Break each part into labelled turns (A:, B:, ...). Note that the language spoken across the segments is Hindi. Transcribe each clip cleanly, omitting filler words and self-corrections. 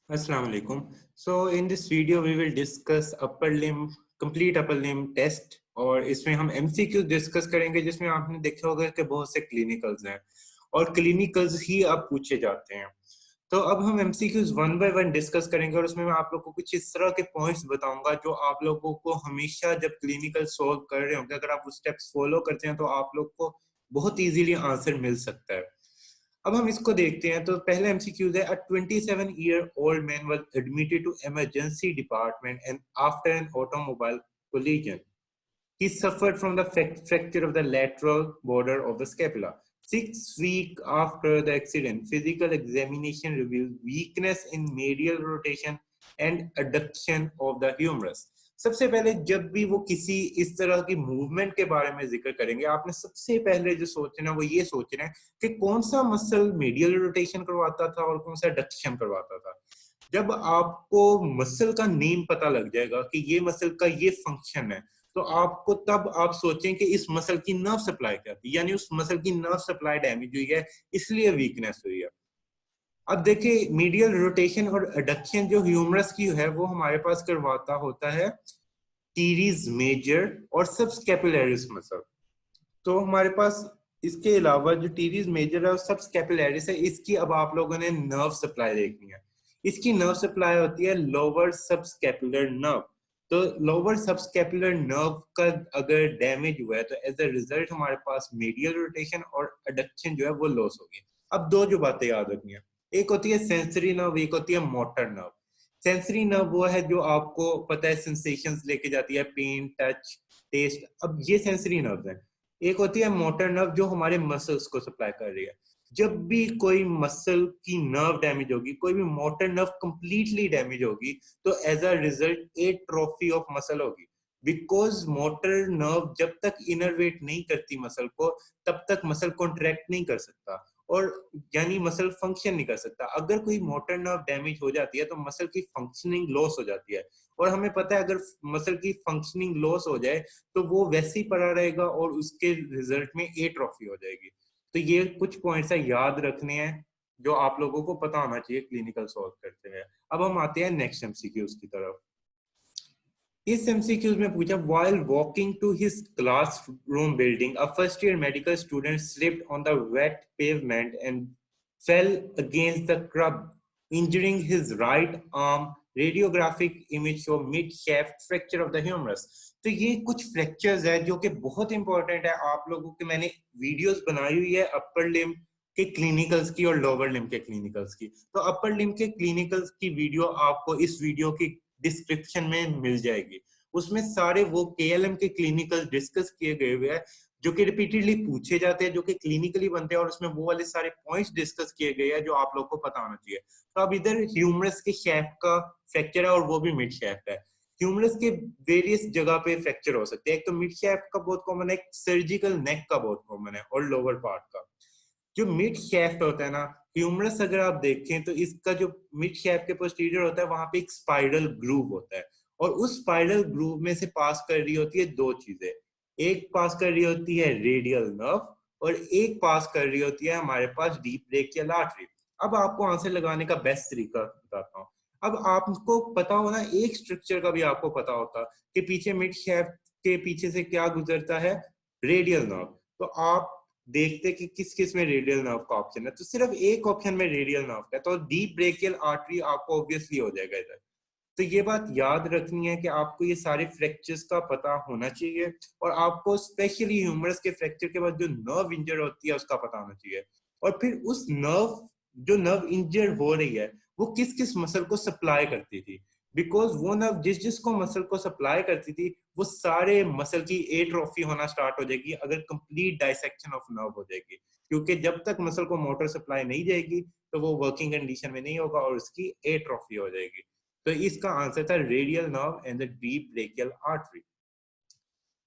A: Assalamu alaikum. So in this video we will discuss upper limb complete upper limb test और इसमें हम MCQ डिस्कस करेंगे जिसमें आपने देखा होगा कि बहुत से क्लिनिकल्स हैं और क्लिनिकल्स ही अब पूछे जाते हैं। तो अब हम MCQs one by one discuss करेंगे और उसमें मैं आप लोगों को कुछ इस तरह के पॉइंट्स बताऊंगा जो आप लोगों को हमेशा जब क्लिनिकल सॉल्व कर रहे होंगे अगर आप वो स्टेप्स फॉलो करते हैं तो आप लोग को बहुत इजीली आंसर मिल सकता है। अब हम इसको देखते हैं तो पहले एमसीक्यूज है। A 27-year-old man was admitted to emergency department and after an automobile collision. He suffered from the fracture of the lateral border of the scapula. 6 weeks after the accident, physical examination revealed weakness in medial rotation and adduction of the humerus. सबसे पहले जब भी वो किसी इस तरह की मूवमेंट के बारे में जिक्र करेंगे आपने सबसे पहले जो सोचना वो ये सोचना है कि कौन सा मसल मीडियल रोटेशन करवाता था और कौन सा एडक्शन करवाता था। जब आपको मसल का नेम पता लग जाएगा कि ये मसल का ये फंक्शन है तो आपको तब आप सोचें कि इस मसल की नर्व सप्लाई क्या थी, यानी उस मसल की नर्व सप्लाई डैमेज हुई है इसलिए वीकनेस हुई है। अब देखिए मीडियल रोटेशन और एडक्शन जो ह्यूमरस की है वो हमारे पास करवाता होता है टीरीज मेजर और सबस्कैपुलरिस मसल। तो हमारे पास इसके अलावा जो टीरीज मेजर है और सबस्कैपुलरिस है इसकी अब आप लोगों ने नर्व सप्लाई देखनी है। इसकी नर्व सप्लाई होती है लोअर सबस्कैपुलर नर्व। तो लोअर सबस्कैपुलर नर्व का अगर डैमेज हुआ है तो एज अ रिजल्ट हमारे पास मीडियल रोटेशन और एडक्शन जो है वो लॉस होगी। अब दो जो बातें याद रखनी है, एक होती है सेंसरी नर्व, एक होती है मोटर नर्व। सेंसरी नर्व वो है जो आपको पता है सेंसेशंस लेके जाती है, पेन, टच, टेस्ट। अब ये सेंसरी नर्व है। एक होती है मोटर नर्व जो हमारे मसल्स को सप्लाई कर रही है। जब भी कोई मसल की नर्व डैमेज होगी, कोई भी मोटर नर्व कंप्लीटली डैमेज होगी तो as a result atrophy of muscle होगी। बिकॉज मोटर नर्व जब तक इनरवेट नहीं करती मसल को तब तक मसल कॉन्ट्रैक्ट नहीं कर सकता और यानी मसल फंक्शन नहीं कर सकता। अगर कोई मोटर नर्व डैमेज हो जाती है तो मसल की फंक्शनिंग लॉस हो जाती है और हमें पता है अगर मसल की फंक्शनिंग लॉस हो जाए तो वो वैसे ही पड़ा रहेगा और उसके रिजल्ट में एट्रोफी हो जाएगी। तो ये कुछ पॉइंट्स है याद रखने हैं जो आप लोगों को पता होना चाहिए क्लिनिकल सॉल्व करते हुए। अब हम आते हैं नेक्स्ट एमसीक्यूज की तरफ। इस एमसीक्यूज में पूछा while walking to his classroom building a first year medical student slipped on the wet pavement and fell against the curb injuring his right arm. Radiographic image show mid shaft fracture of the humerus. तो ये कुछ फ्रैक्चर्स है जो कि बहुत इंपॉर्टेंट है आप लोगों के। मैंने वीडियोस बनाई हुई है अपर लिम्ब के क्लिनिकल्स की और लोअर लिम्ब के क्लिनिकल्स की। तो अपर लिम्ब के क्लिनिकल्स की वीडियो आपको इस वीडियो की डिस्क्रिप्शन में मिल जाएगी। उसमें सारे वो केएलएम के क्लिनिकल डिस्कस किए गए हुए हैं जो कि रिपीटेडली पूछे जाते हैं, जो कि क्लिनिकली बनते हैं और उसमें वो वाले सारे पॉइंट्स डिस्कस किए गए हैं जो आप लोग को पता होना चाहिए। तो अब इधर ह्यूमरस के शेफ्ट का फ्रैक्चर है और वो भी मिड शेफ्ट है। ह्यूमरस के वेरियस जगह पे फ्रैक्चर हो सकते हैं। एक तो मिड शेफ्ट का बहुत कॉमन है, सर्जिकल नेक का बहुत कॉमन है और लोअर पार्ट का। जो मिड शेफ्ट होता है ना, ह्यूमरस अगर आप देखें तो इसका जो मिड शेफ्ट के पोस्टीरियर होता है वहां पे एक स्पाइरल ग्रूव होता है और उस स्पाइरल ग्रूव में से पास कर रही होती है दो चीजें। एक पास कर रही होती है रेडियल नर्व और एक पास कर रही होती है हमारे पास डीप ब्रेकियल आर्टरी। अब आपको आंसर लगाने का बेस्ट तरीका बताता हूँ। अब आपको पता होना एक स्ट्रक्चर का भी आपको पता होता कि पीछे मिड शेफ्ट के पीछे से क्या गुजरता है, रेडियल नर्व। तो आप देखते कि किस किस में रेडियल नर्व का ऑप्शन है, तो सिर्फ एक ऑप्शन में रेडियल नर्व का है तो डीप ब्रेकियल आर्टरी आपको ऑब्वियसली हो जाएगा इधर। तो ये बात याद रखनी है कि आपको ये सारे फ्रैक्चर्स का पता होना चाहिए और आपको स्पेशली ह्यूमरस के फ्रैक्चर के बाद जो नर्व इंजर होती है उसका पता होना चाहिए और फिर उस नर्व जो नर्व इंजर हो रही है वो किस किस मसल को सप्लाई करती थी। बिकॉज वो नर्व जिस जिसको मसल को सप्लाई करती थी वो सारे मसल की एट्रोफी होना स्टार्ट हो जाएगी अगर कंप्लीट डाइसेक्शन ऑफ नर्व हो जाएगी, क्योंकि जब तक मसल को मोटर सप्लाई नहीं जाएगी तो वो वर्किंग कंडीशन में नहीं होगा और उसकी एट्रोफी हो जाएगी। तो इसका आंसर था radial nerve and the deep brachial artery.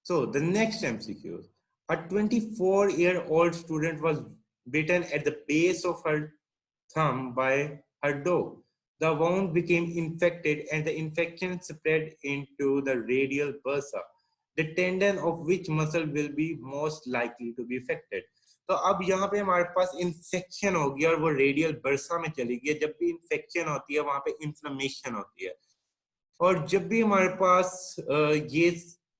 A: So the next MCQ. A 24-year-old student was bitten at the base of her thumb by her dog. The wound became infected and the infection spread into the radial bursa, the tendon of which muscle will be most likely to be affected. तो अब यहाँ पे हमारे पास इन्फेक्शन होगी और वो रेडियल बर्सा में चली गई। जब भी इन्फेक्शन होती है वहां पे इन्फ्लेमेशन होती है, और जब भी हमारे पास ये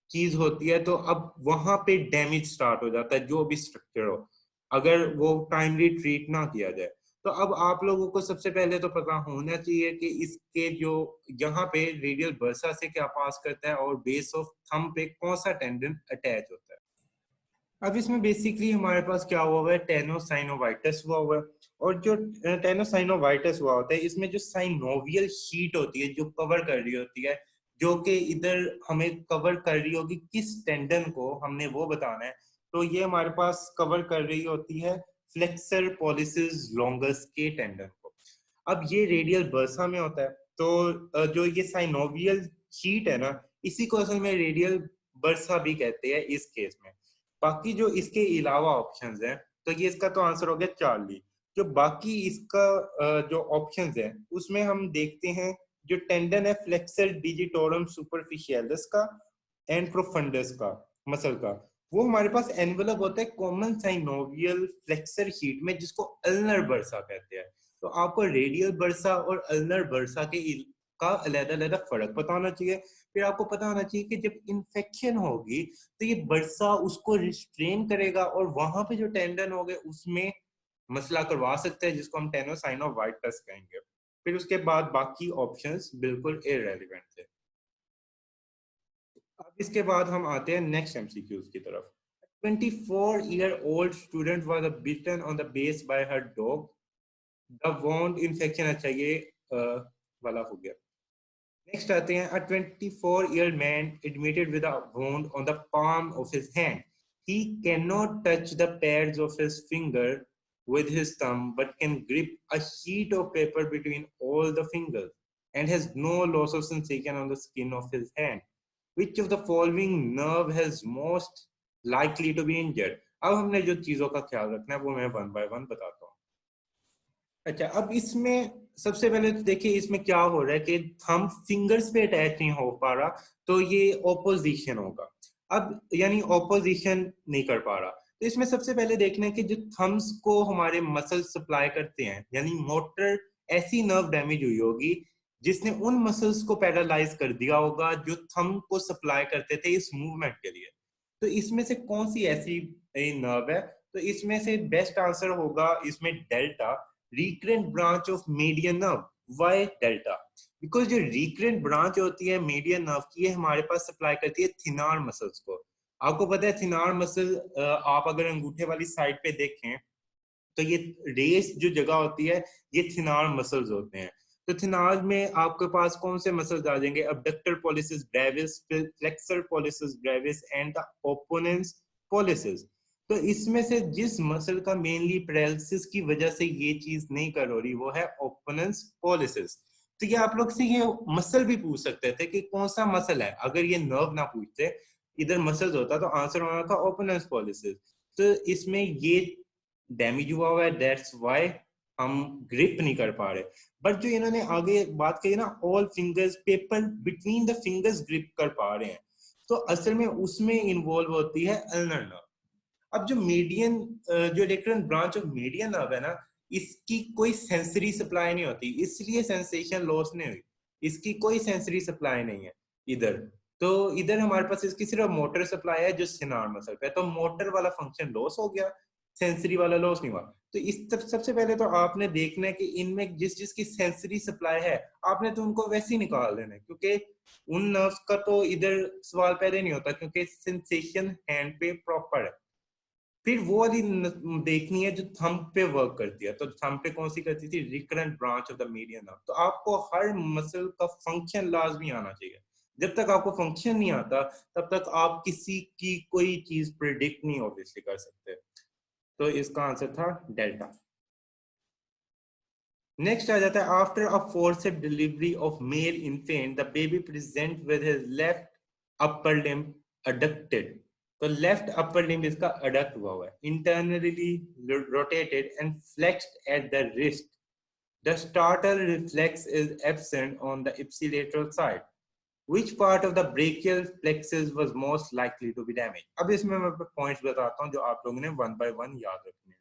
A: चीज होती है तो अब वहां पे डैमेज स्टार्ट हो जाता है, जो भी स्ट्रक्चर हो, अगर वो टाइमली ट्रीट ना किया जाए। तो अब आप लोगों को सबसे पहले तो पता होना चाहिए कि इसके जो यहाँ पे रेडियल बर्सा से क्या पास करता है और बेस ऑफ थंब पे कौन सा टेंडन अटैच होता है। अब इसमें बेसिकली हमारे पास क्या हुआ है, टेनोसाइनोवाइटिस हुआ है। और जो टेनोसाइनोवाइटिस हुआ होता है, इसमें जो साइनोवियल शीट होती है जो कवर कर रही होती है, जो कि इधर हमें कवर कर रही होगी किस टेंडन को, हमने वो बताना है। तो ये हमारे पास कवर कर रही होती है फ्लेक्सर पॉलिसिस लॉन्गस के टेंडन को। अब ये रेडियल बर्सा में होता है। तो जो ये साइनोवियल शीट है ना, इसी को असल में रेडियल बर्सा भी कहते हैं इस केस में। बाकी जो इसके अलावा ऑप्शंस हैं, तो ये इसका तो आंसर हो गया चार्ली। जो बाकी इसका जो ऑप्शंस हैं उसमें हम देखते हैं, जो टेंडन है फ्लेक्सर डिजिटोरम सुपरफिशियलिस का एंड प्रोफंडस का मसल का, वो हमारे पास एनवेलप होता है कॉमन साइनोवियल फ्लेक्सर शीट में, जिसको अल्नर बर्सा कहते हैं। तो आपको रेडियल बर्सा और अल्नर बर्सा के का अलग-अलग फर्क पता होना चाहिए। फिर आपको पता होना चाहिए कि जब इन्फेक्शन होगी तो ये बर्सा उसको रिस्ट्रेन करेगा और वहां पे जो टेंडन हो गए उसमें मसला करवा सकते हैं, जिसको हम टेनोसाइनोवाइटिस कहेंगे। फिर उसके बाद बाकी ऑप्शंस बिल्कुल इररेलेवेंट थे। अब इसके बाद हम आते हैं नेक्स्ट एमसीक्यूज की तरफ। 24-year-old student was bitten on the base by her dog. The wound infection, अच्छा ये वाला हो गया। नेक्स्ट आते हैं, a 24-year man admitted with a wound on the palm of his hand. He cannot touch the pads of his finger with his thumb, but can grip a sheet of paper between all the fingers and has no loss of sensation on the skin of his hand. Which of the following nerve has most likely to be injured? अब हमने जो चीजों का ख्याल रखना है वो मैं वन बाय वन बताता हूँ। अच्छा, अब इसमें सबसे पहले तो देखिए इसमें क्या हो रहा है कि थंब फिंगर्स पे अटैच नहीं हो पा रहा, तो ये ऑपोजिशन होगा। अब यानी ऑपोजिशन नहीं कर पा रहा, तो इसमें सबसे पहले देखना है कि जो थंब्स को हमारे मसल सप्लाई करते हैं, यानी मोटर ऐसी नर्व डैमेज हुई होगी जिसने उन मसल्स को पैरालाइज कर दिया होगा जो थंब को सप्लाई करते थे इस मूवमेंट के लिए। तो इसमें से कौन सी ऐसी नर्व है? तो इसमें से बेस्ट आंसर होगा इसमें delta, recurrent branch of median nerve. Why delta? Because जो recurrent branch होती है median nerve की, ये हमारे पास सप्लाई करती है थिनार मसल्स को। आपको पता है थिनार मसल, आप अगर अंगूठे वाली साइड पे देखें तो ये रेस जो जगह होती है ये थिनार मसल्स होते हैं। तो थिनार में आपके पास कौन से मसल्स आ जाएंगे? Abductor pollicis brevis, flexor pollicis brevis and the opponens pollicis. तो इसमें से जिस मसल का मेनली पैरालिसिस की वजह से ये चीज नहीं कर हो रही वो है ओपोनेंस पॉलिसिस। तो ये आप लोग से ये मसल भी पूछ सकते थे कि कौन सा मसल है, अगर ये नर्व ना पूछते, इधर मसल्स होता तो आंसर होना था ओपोनेंस पॉलिसिस। तो इसमें ये डैमेज हुआ है, दैट्स व्हाई हम ग्रिप नहीं कर पा रहे। बट जो इन्होंने आगे बात कही ना, all fingers paper between the fingers grip कर पा रहे हैं, तो असल में उसमें इन्वॉल्व होती है अल्नर नर्व। अब जो मीडियन जो recurrent branch of median nerve है ना, इसकी कोई सेंसरी सप्लाई नहीं होती, इसलिए सेंसेशन लॉस नहीं हुई। इसकी कोई सेंसरी सप्लाई नहीं है इधर। तो इधर हमारे पास इसकी सिर्फ मोटर सप्लाई है जो सिनार मसल पे, तो मोटर वाला फंक्शन लॉस हो गया, सेंसरी वाला लॉस नहीं हुआ। तो इस सबसे पहले तो आपने देखना है कि इनमें जिस जिसकी सेंसरी सप्लाई है आपने तो उनको वैसे ही निकाल देना है, क्योंकि उन नर्व्स का तो इधर सवाल पैदा नहीं होता, क्योंकि सेंसेशन हैंड पे प्रॉपर है। फिर वो वाली देखनी है जो थंब पे वर्क करती है। तो थंब पे कौन सी करती थी? Recurrent branch of the median nerve. तो आपको हर मसल का फंक्शन लाजमी आना चाहिए। जब तक आपको फंक्शन नहीं आता तब तक आप किसी की कोई चीज प्रिडिक्ट नहीं ऑब्वियसली कर सकते। तो इसका आंसर था डेल्टा। नेक्स्ट आ जाता है, after a forceps delivery of male infant the baby present with his left upper limb adducted. तो लेफ्ट अपर लिम्ब इसका अडक्ट हुआ है, internally rotated and flexed at the wrist. The startle reflex is absent on the ipsilateral side. Which part of the brachial plexus was most likely to be damaged? अब इसमें मैं पॉइंट्स बताता हूँ जो आप लोगों ने वन बाय वन याद रखने हैं।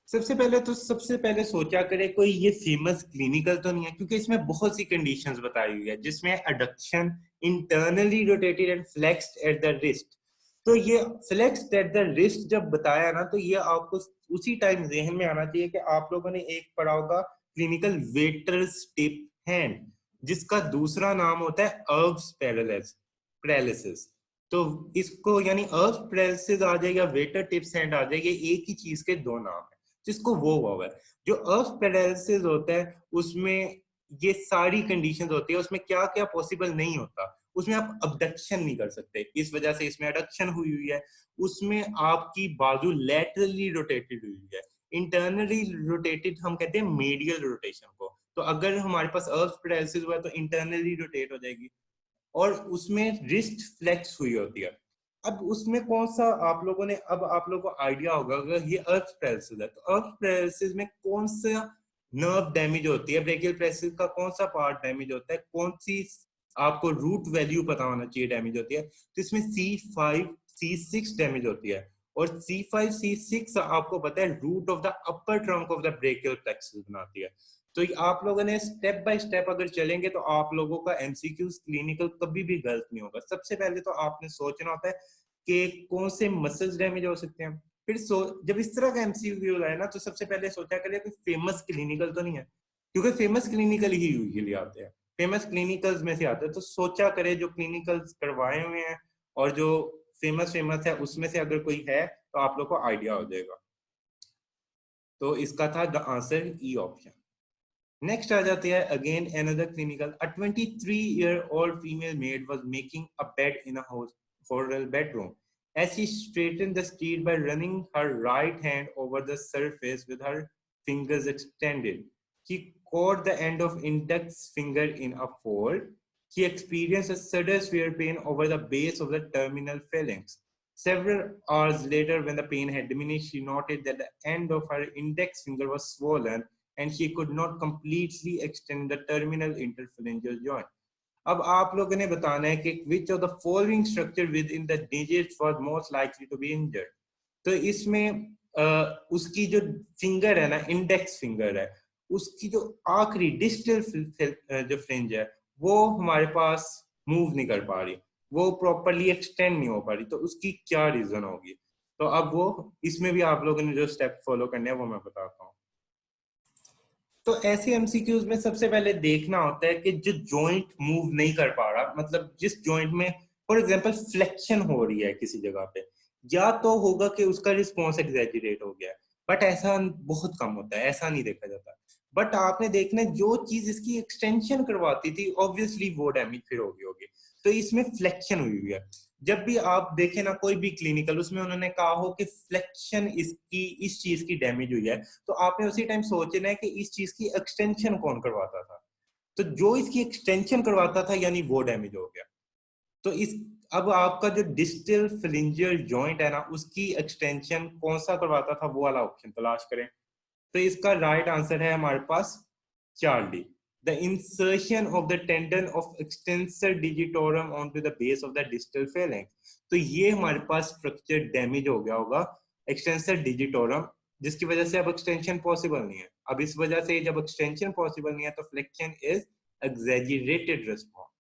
A: सबसे पहले सोचा करे कोई ये फेमस क्लिनिकल तो नहीं है, क्योंकि इसमें बहुत सी कंडीशंस बताई हुई है, जिसमें adduction, internally rotated and flexed at the wrist. तो ये फ्लेक्स्ड एट द रिस्ट जब बताया ना, तो ये आपको उसी टाइम जहन में आना चाहिए कि आप लोगों ने एक पढ़ा होगा क्लिनिकल वेटर्स टिप हैंड, जिसका दूसरा नाम होता है अर्ब्स पैरालिसिस। तो इसको यानी अर्ब्स पैरालिसिस आ जाएगा, वेटर टिप्स हैंड आ जाएगा, एक ही चीज के दो नाम है, जिसको वो हुआ है। जो अर्ब्स पैरालिसिस होता है उसमें ये सारी कंडीशंस होती है, उसमें क्या क्या पॉसिबल नहीं होता, उसमें आप अबडक्शन नहीं कर सकते, इस वजह से इसमें अडक्शन हुई हुई है। उसमें आपकी बाजू लैटरली रोटेटेड हुई है, इंटरनली रोटेटेड हम कहते हैं मेडियल रोटेशन को। तो अगर हमारे पास अर्ब्स पैरालिसिस हुआ है तो इंटरनली रोटेट हो जाएगी, और उसमें रिस्ट फ्लेक्स हुई होती है। अब उसमें कौन सा आप लोगों ने, अब आप लोगों को आइडिया होगा अगर ये अर्ब्स पैरालिसिस है तो अर्ब्स पैरालिसिस में कौन सा नर्व डैमेज होती है, ब्रेकियल प्लेक्सस का कौन सा पार्ट डैमेज होता है, कौन सी आपको रूट वैल्यू पता होना चाहिए डैमेज होती है। तो इसमें C5 C6 डैमेज होती है, और C5 C6 आपको पता है root of the upper trunk of the brachial plexus बनाती है। तो आप लोगों ने स्टेप बाय स्टेप अगर चलेंगे तो आप लोगों का एमसीक्यूज क्लिनिकल कभी भी गलत नहीं होगा। सबसे पहले तो आपने सोचना होता है कि कौन से मसल्स डैमेज हो सकते हैं। फिर जब इस तरह का एमसीक्यू आए ना, तो सबसे पहले सोचा करिए कोई फेमस क्लिनिकल तो नहीं है, क्योंकि फेमस क्लिनिकल ही यूजुअली आते हैं, फेमस क्लिनिकल्स में से आते हैं। तो सोचा करे जो क्लिनिकल्स करवाए हुए हैं और जो फेमस है उसमें से अगर कोई है तो आप लोग को आइडिया हो जाएगा। तो इसका था the answer E option. Next आ जाते हैं again another clinical. A 23-year-old female maid was making a bed in a hotel bedroom. As she straightened the sheet by running her right hand over the surface with her fingers extended, she caught the end of index finger in a fold. She experienced a sudden severe pain over the base of the terminal phalanx. Several hours later, when the pain had diminished, she noted that the end of her index finger was swollen and she could not completely extend the terminal interphalangeal joint. अब आप लोगों ने बताना है कि which of the following structure within the digits was most likely to be injured. तो इसमें उसकी जो फिंगर है ना, इंडेक्स फिंगर है, उसकी जो आखिरी डिस्टल जो फ्रिंज है वो हमारे पास मूव नहीं कर पा रही, वो प्रॉपरली एक्सटेंड नहीं हो पा रही। तो उसकी क्या रीजन होगी? तो अब वो इसमें भी आप लोगों ने जो स्टेप फॉलो करने हैं वो मैं बताता हूँ। तो ऐसे एमसीक्यूज में सबसे पहले देखना होता है कि जो जॉइंट मूव नहीं कर पा रहा, मतलब जिस जॉइंट में फॉर एग्जांपल फ्लेक्शन हो रही है किसी जगह पे, या तो होगा कि उसका रिस्पॉन्स एग्जैजरेट हो गया है, बट ऐसा बहुत कम होता है, ऐसा नहीं देखा जाता। बट आपने देखना जो चीज इसकी एक्सटेंशन करवाती थी ऑब्वियसली वो डैमेज फिर होगी। तो इसमें फ्लेक्शन हुई हुई है। जब भी आप देखें ना कोई भी क्लिनिकल, उसमें उन्होंने कहा हो कि फ्लेक्शन इसकी इस चीज की डैमेज हुई है, तो आपने उसी टाइम सोचना है कि इस चीज की एक्सटेंशन कौन करवाता था। तो जो इसकी एक्सटेंशन करवाता था यानी वो डैमेज हो गया। तो इस अब आपका जो डिस्टल फ्लिंजियल जॉइंट है ना, उसकी एक्सटेंशन कौन सा करवाता था वो वाला ऑप्शन तलाश करें। तो इसका राइट आंसर है हमारे पास 4D, the insertion of the tendon of extensor digitorum onto the base of the distal phalanx। तो ये हमारे पास स्ट्रक्चर डैमेज हो गया होगा एक्सटेंसर डिजिटोरम, जिसकी वजह से अब एक्सटेंशन पॉसिबल नहीं है। अब इस वजह से जब एक्सटेंशन पॉसिबल नहीं है तो फ्लेक्शन इज एक्सैजरेटेड रिस्पॉन्स।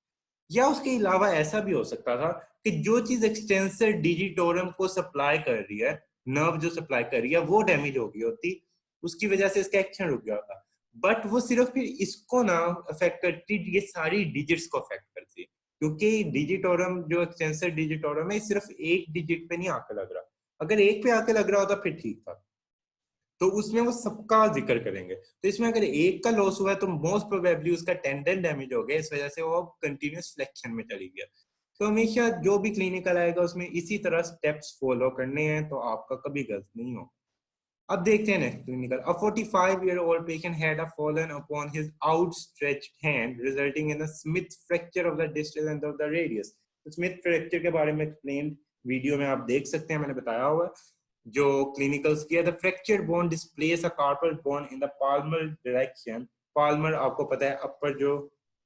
A: या उसके अलावा ऐसा भी हो सकता था कि जो चीज एक्सटेंसर डिजिटोरम को सप्लाई कर रही है, नर्व जो सप्लाई कर रही है, वो डैमेज हो गई होती, उसकी वजह से इसका एक्शन रुक गया होता। बट वो सिर्फ फिर इसको ना अफेक्ट करती, ये सारी डिजिट्स को अफेक्ट करती, क्योंकि डिजिटोरम जो एक्सटेंसर डिजिटोरम है सिर्फ एक डिजिट पे नहीं आके लग रहा। अगर एक पे आके लग रहा होता फिर ठीक था, तो उसमें वो सबका जिक्र करेंगे। तो इसमें अगर एक का लॉस हुआ है तो मोस्ट प्रोबेबली उसका टेंडन डैमेज हो गया, इस वजह से वो कंटिन्यूस फ्लेक्शन में चली गया। तो हमेशा जो भी क्लिनिकल आएगा उसमें इसी तरह स्टेप्स फॉलो करने हैं, तो आपका कभी गलत नहीं हो। अब देखते हैं next clinical. A 45-year-old patient had fallen upon his outstretched hand, resulting in a Smith fracture of the distal end of the radius। तो स्मिथ फ्रैक्चर के बारे में एक्सप्लेन वीडियो में आप देख सकते हैं, मैंने बताया हुआ जो क्लिनिकल्स किया। The fractured bone displaces a carpal bone in the palmar direction। palmar आपको पता है अपर जो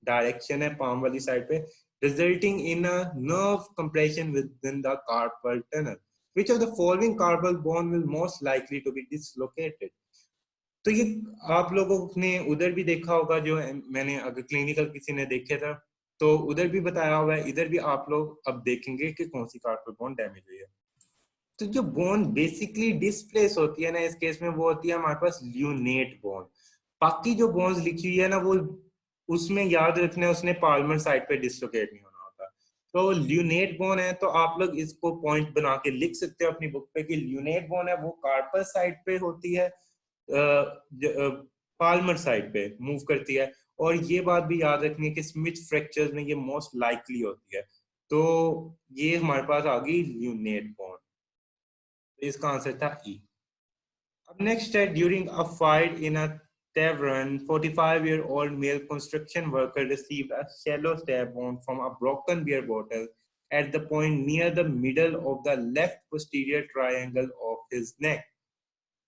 A: डायरेक्शन है पाम वाली साइड पे, resulting in a nerve compression within the carpal tunnel. Which of the following carpal bone will most likely to be dislocated? तो ये आप लोगों ने उधर भी देखा होगा, जो मैंने अगर क्लिनिकल किसी ने देखे था तो उधर भी बताया हुआ है, इधर भी आप लोग अब देखेंगे कि कौन सी कार्पल बोन डैमेज हुई है। तो जो बोन बेसिकली डिस्प्लेस होती है ना इस केस में, वो होती है हमारे पास ल्यूनेट बोन। बाकी जो बोन्स लिखी हुई है ना, वो उसमें याद रखना है, उसने पाल्मर साइड पे डिस्लोकेट नहीं होना होता। तो ल्यूनेट बोन है, तो आप लोग इसको पॉइंट बना के लिख सकते हो अपनी बुक पे कि ल्यूनेट बोन है वो कार्पल साइड पे होती है, पाल्मर साइड पे मूव करती है। और ये बात भी याद रखनी है कि स्मिथ फ्रैक्चर्स में ये मोस्ट लाइकली होती है। तो ये हमारे पास आ गई ल्यूनेट बोन, तो इसका आंसर था ई। अब नेक्स्ट है, during a fight in a tavern, 45-year-old male construction worker received a shallow stab wound from a broken beer bottle at the point near the middle of the left posterior triangle of his neck.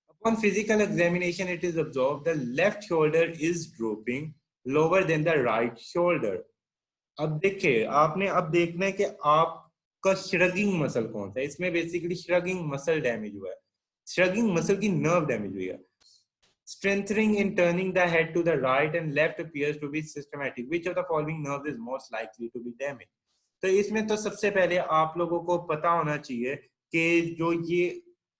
A: Upon physical examination, it is observed the left shoulder is drooping lower than the right shoulder. अब देखिए, आपने अब देखना है कि आपका श्रगिंग मसल कौन सा है। इसमें बेसिकली श्रगिंग मसल डैमेज हुआ है, श्रगिंग मसल की नर्व डैमेज हुई है। Strengthening in turning the head to the right and left appears to be systematic. Which of the following nerves is most likely to be damaged? तो इसमें तो सबसे पहले आप लोगों को पता होना चाहिए कि जो ये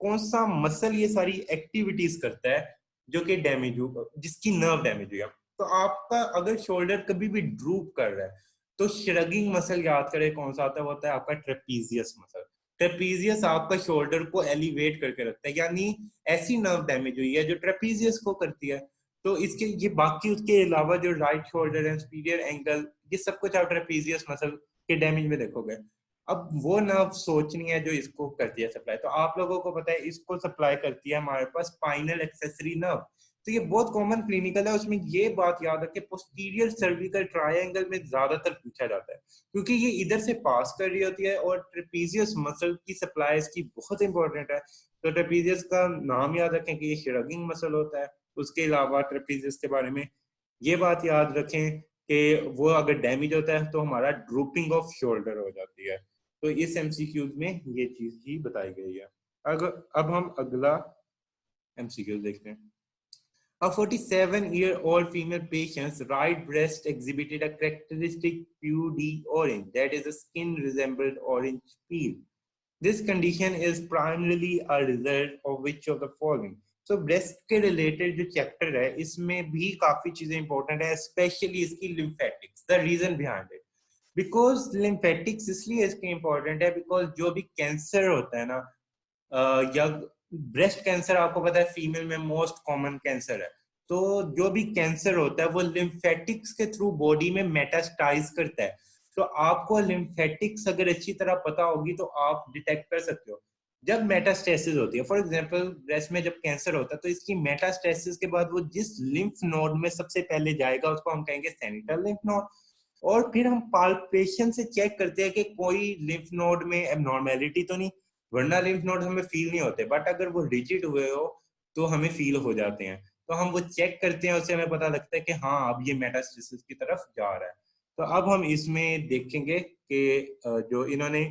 A: कौन सा मसल ये सारी एक्टिविटीज करता है जो कि डैमेज हो, जिसकी नर्व डैमेज हुई है। तो आपका अगर शोल्डर कभी भी ड्रूप कर रहा है तो श्रगिंग मसल याद करें कौन सा आता है, वो होता है आपका ट्रेपीजियस मसल। ट्रेपीजियस आपका शोल्डर को एलिवेट करके रखता है, यानी ऐसी नर्व डैमेज हुई है जो ट्रेपीजियस को करती है। तो इसके ये बाकी उसके अलावा जो राइट शोल्डर है, सुपीरियर एंगल, ये सब कुछ आप ट्रेपीजियस मसल के डैमेज में देखोगे। अब वो नर्व सोचनी है जो इसको करती है सप्लाई। तो आप लोगों को पता है इसको सप्लाई करती है हमारे पास स्पाइनल एक्सेसरी नर्व। तो ये बहुत कॉमन क्लिनिकल है, उसमें ये बात याद रखें पोस्टीरियर सर्विकल ट्रायंगल में ज्यादातर पूछा जाता है, क्योंकि ये इधर से पास कर रही होती है और ट्रेपीजियस मसल की सप्लाई इसकी बहुत इंपॉर्टेंट है। तो ट्रेपीजियस का नाम याद रखें कि ये श्रगिंग मसल होता है। उसके अलावा ट्रेपीजियस के बारे में ये बात याद रखें कि वो अगर डैमेज होता है तो हमारा ड्रूपिंग ऑफ शोल्डर हो जाती है। तो इस एमसीक्यूज में ये चीज ही बताई गई है। अब हम अगला एमसीक्यू देखते हैं। A 47-year-old female patient's right breast exhibited a characteristic PUD orange, that is, the skin resembled orange peel. This condition is primarily a result of which of the following? So breast के related जो chapter है इसमें भी काफी चीजें important है, especially इसकी lymphatics. The reason behind it, because lymphatics इसलिए इसके important है because जो भी cancer होता है ना, या ब्रेस्ट कैंसर आपको पता है फीमेल में मोस्ट कॉमन कैंसर है। तो जो भी कैंसर होता है वो लिम्फेटिक्स के थ्रू बॉडी में मेटास्टाइज करता है। तो आपको लिम्फेटिक्स अगर अच्छी तरह पता होगी तो आप डिटेक्ट कर सकते हो जब मेटास्टेसिस होती है। फॉर एग्जांपल ब्रेस्ट में जब कैंसर होता है तो इसकी मेटास्टेसिस के बाद वो जिस लिम्फ नोड में सबसे पहले जाएगा उसको हम कहेंगे सेनिटल लिम्फ नोड। और फिर हम पाल्पेशन से चेक करते हैं कि कोई लिम्फ नोड में एबनॉर्मेलिटी तो नहीं, वरना लिम्फ नोड हमें फील नहीं होते, बट अगर वो रिजिड हुए हो तो हमें फील हो जाते हैं। तो हम वो चेक करते हैं, उससे हमें पता लगता है कि हाँ अब ये मेटास्टेसिस की तरफ जा रहा है। तो अब हम इसमें देखेंगे कि जो इन्होंने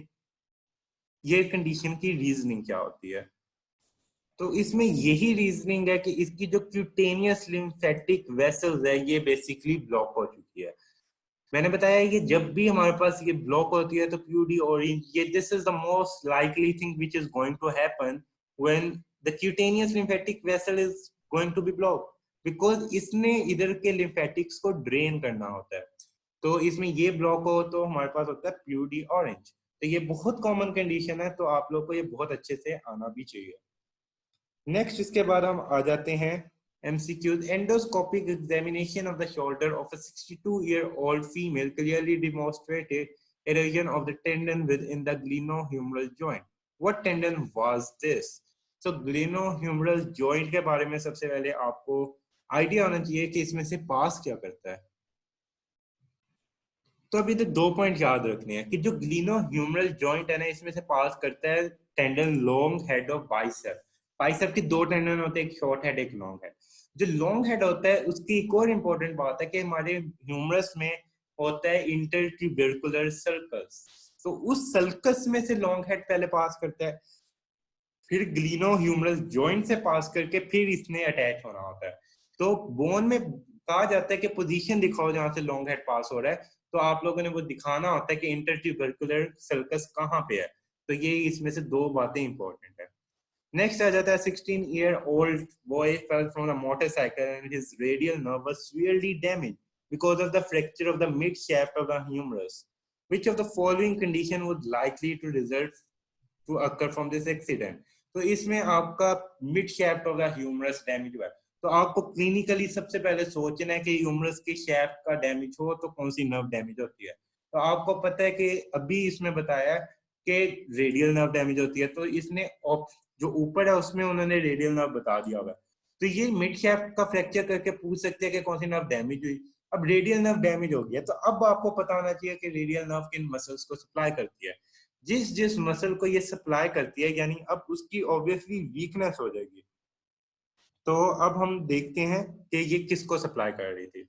A: ये कंडीशन की रीजनिंग क्या होती है। तो इसमें यही रीजनिंग है कि इसकी जो क्यूटेनियस लिम्फेटिक वेसल्स है ये बेसिकली ब्लॉक हो चुकी है। मैंने बताया कि जब भी हमारे पास ये ब्लॉक होती है तो PUD orange, ये this is the most likely thing which is going to happen when the cutaneous lymphatic vessel is going to be block, because इसने इधर के लिम्फेटिक्स को ड्रेन करना होता है। तो इसमें ये ब्लॉक हो तो हमारे पास होता है PUD orange। तो ये बहुत कॉमन कंडीशन है, तो आप लोग को ये बहुत अच्छे से आना भी चाहिए। नेक्स्ट इसके बाद हम आ जाते हैं MCQs. Endoscopic examination of the shoulder of a 62-year-old female clearly demonstrated erosion of the tendon within the glenohumeral joint. What tendon was this? So glenohumeral joint के बारे में सबसे पहले आपको आइडिया होना चाहिए कि इसमें से पास क्या करता है। तो अभी तो 2 पॉइंट याद रखने हैं कि जो ग्लिनोह्यूमरल जॉइंट है ना इसमें से पास करता है tendon long head of bicep. Bicep की 2 टेंडन होते हैं, एक शॉर्ट हेड एक लॉन्ग हेड। जो लॉन्ग हेड होता है उसकी एक और इम्पोर्टेंट बात है कि हमारे ह्यूमरस में होता है इंटरट्यूबरकुलर सर्कस। तो उस सर्कस में से लॉन्ग हेड पहले पास करता है, फिर ग्लिनोह्यूमरस जॉइंट से पास करके फिर इसने अटैच होना होता है। तो बोन में कहा जाता है कि पोजीशन दिखाओ जहां से लॉन्ग हेड पास हो रहा है, तो आप लोगों ने वो दिखाना होता है कि इंटरट्यूबरकुलर सर्कस कहाँ पे है। तो ये इसमें से दो बातें इंपॉर्टेंट है। नेक्स्ट आ जाता है 16-year-old boy fell from a motorcycle and his radial nerve was severely damaged because of the fracture of the mid shaft of the humerus. Which of the following condition would likely to result to occur from this accident? तो इसमें आपका mid shaft of the humerus damage हुआ है। तो आपको क्लिनिकली सबसे पहले सोचना है कि ह्यूमरस के शैफ्ट का डैमेज हो तो कौन सी नर्व डैमेज होती है। तो आपको पता है कि अभी इसमें बताया कि रेडियल नर्व डैमेज होती है, तो इसने जो ऊपर है उसमें उन्होंने रेडियल नर्व बता दिया होगा। तो ये मिड शैफ्ट का फ्रैक्चर करके पूछ सकते हैं कि कौन सी नर्व डैमेज हुई। अब रेडियल नर्व डैमेज हो गया तो अब आपको पता होना चाहिए कि रेडियल नर्व किन मसल्स को सप्लाई करती है। जिस जिस मसल को ये सप्लाई करती है, यानी अब उसकी ऑब्वियसली वीकनेस हो जाएगी। तो अब हम देखते हैं कि ये किसको सप्लाई कर रही थी।